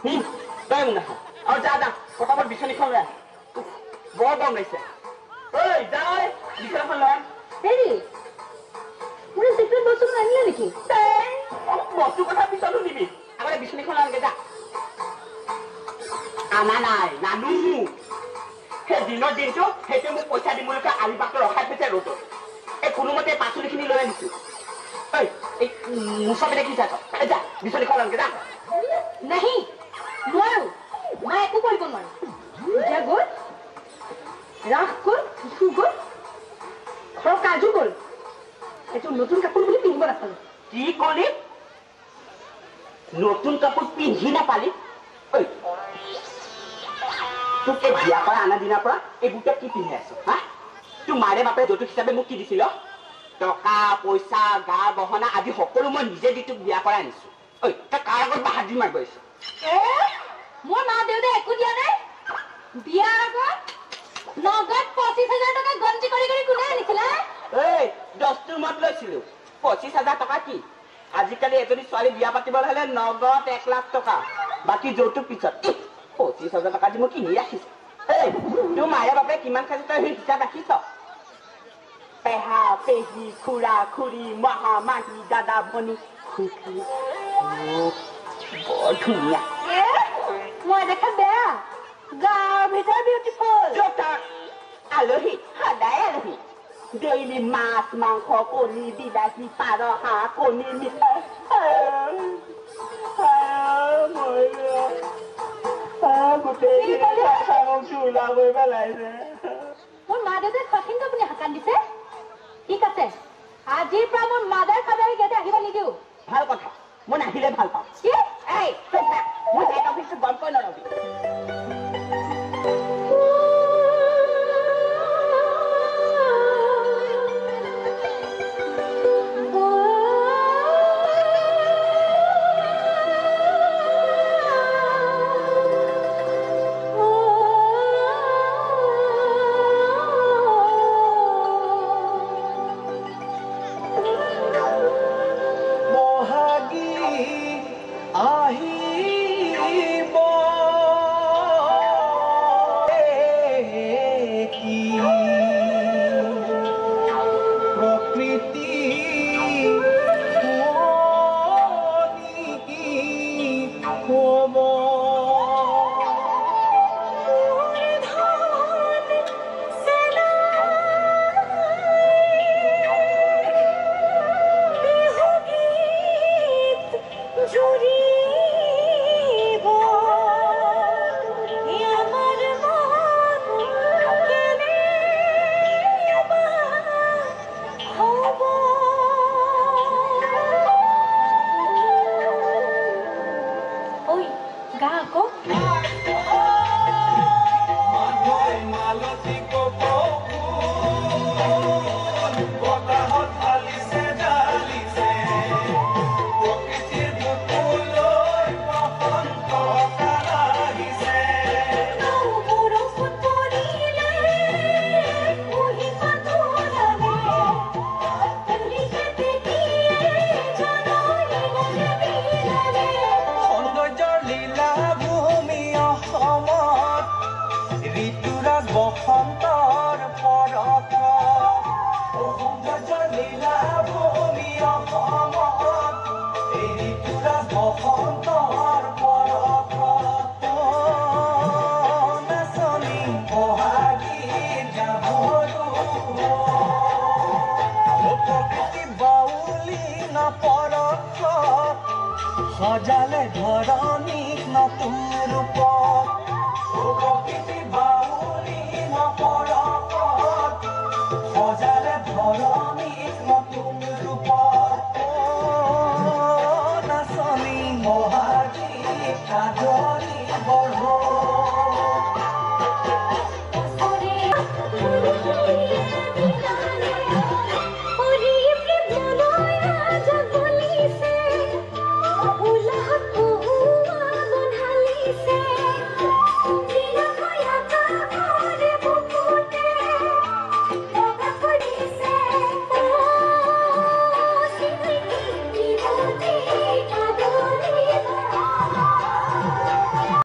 তই মোক নাখাওঁ আৰু যা যা পটাপট বিচনীখন লৈ বৰ গৰম লাগিছে ঐ যা ঐ বিচনাখন লৈ হেৰি মোৰ চিক্ৰেট বস্তু আনিলে নেকি বস্তুৰ কথা পিছতো নিবি আগতে বিচনীখন আনগে যা আনা নাই নানো সেই দিনৰ দিনটো সেইটোৱে মোক পইচা দিবলৈকে আলিবাটত ৰখাই থৈছে ৰ'দত এই কোনোমতে পাচলিখিনি লৈ আনিছো ঐ এই মুচবে দেখিছা তই যা বিচনীখন আনগে যা নাহি নোৱাৰো মই একো কৰিব নোৱাৰো এতিয়া গ'ল ৰাস গ'ল শিশু গ'ল ঘৰৰ কাজো গ'ল এইটো নতুন কাপোৰ বুলি পিন্ধিব নাপালো কি কলি নতুন কাপোৰ পিন্ধি নাপালি ঐ তোক এই বিয়া কৰা আনা দিনাৰ পৰা এই গোটেই কি পিন্ধি আছো হা তোৰ মাৰে বাপে যৌতুক হিচাপে মোক কি দিছিল টকা পইচা গা গহনা আদি সকলো মই নিজে দি তোক বিয়া কৰাই আনিছো ঐ তই কাৰ আগত বাহাদুৰি মাৰিব আহিছ মোৰ মা দেউতাই একো দিয়া নাই বিয়াৰ আগত নগদ 25,000 টকা গঞ্জি কৰি কৰি কোনে আনিছিলে এই দস্তুৰ মত লৈছিলো 25,000 টকা কি আজিকালি এজনী ছোৱালী বিয়া পাতিবলৈ হলে নগদ 1 লাখ টকা বাকী যৌতুক পিছত 25,000 টকা দি মই কিনি ৰাখিছো এই তোৰ মায়ে বাপে কিমান খাইছে তই সেই হিচাপ ৰাখিছ পেহা পেহী খুৰা খুৰী মহা মাহী দাদা ভনী বৰ ধুনীয়া মই দেখা বেয়া গাঁৱৰ ভিতৰত বিউটিফুল আলহী সদায় আলহী ডেইলি মাছ মাংস কণী বিলাহী পাৰ হাঁহ কণী মিঠাই মোৰ মা দেউতাই সঠিক আপুনি হাকান দিছে ঠিক আছে আজিৰ পৰা মোৰ মাদাৰ ফাদাৰে ইয়াতে আহিব নিদিওঁ ভাল কথা মই নাহিলে ভাল পাওঁ মই হেড অফিচটো গম কৈ নলবি সজালে ধৰণীক নতুন ৰূপত বাউলী নপৰা